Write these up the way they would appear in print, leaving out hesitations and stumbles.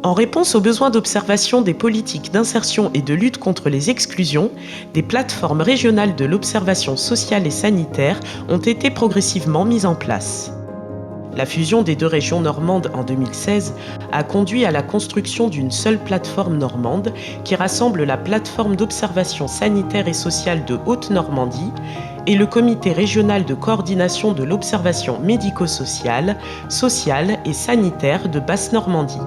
En réponse aux besoins d'observation des politiques d'insertion et de lutte contre les exclusions, des plateformes régionales de l'observation sociale et sanitaire ont été progressivement mises en place. La fusion des deux régions normandes en 2016 a conduit à la construction d'une seule plateforme normande qui rassemble la plateforme d'observation sanitaire et sociale de Haute-Normandie et le comité régional de coordination de l'observation médico-sociale, sociale et sanitaire de Basse-Normandie.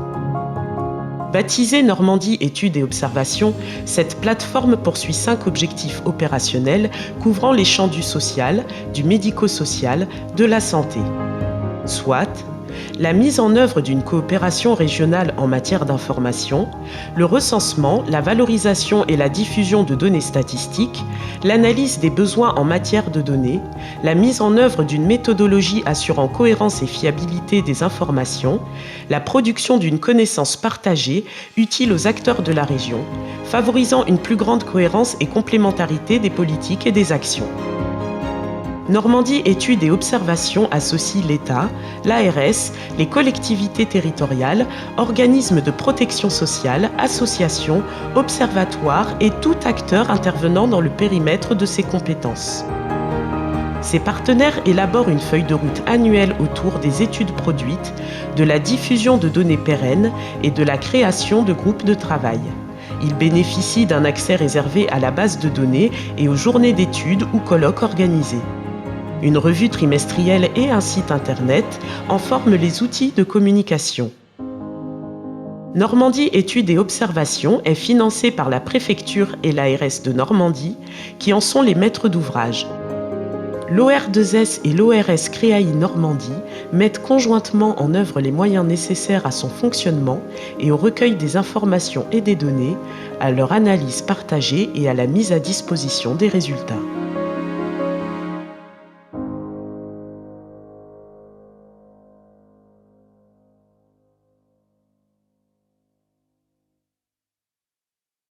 Baptisée Normandie Études et Observations, cette plateforme poursuit 5 objectifs opérationnels couvrant les champs du social, du médico-social, de la santé. Soit la mise en œuvre d'une coopération régionale en matière d'information, le recensement, la valorisation et la diffusion de données statistiques, l'analyse des besoins en matière de données, la mise en œuvre d'une méthodologie assurant cohérence et fiabilité des informations, la production d'une connaissance partagée utile aux acteurs de la région, favorisant une plus grande cohérence et complémentarité des politiques et des actions. Normandie Études et Observations associe l'État, l'ARS, les collectivités territoriales, organismes de protection sociale, associations, observatoires et tout acteur intervenant dans le périmètre de ses compétences. Ces partenaires élaborent une feuille de route annuelle autour des études produites, de la diffusion de données pérennes et de la création de groupes de travail. Ils bénéficient d'un accès réservé à la base de données et aux journées d'études ou colloques organisés. Une revue trimestrielle et un site internet en forment les outils de communication. Normandie Études et Observations est financée par la préfecture et l'ARS de Normandie, qui en sont les maîtres d'ouvrage. L'OR2S et l'ORS Créaï Normandie mettent conjointement en œuvre les moyens nécessaires à son fonctionnement et au recueil des informations et des données, à leur analyse partagée et à la mise à disposition des résultats.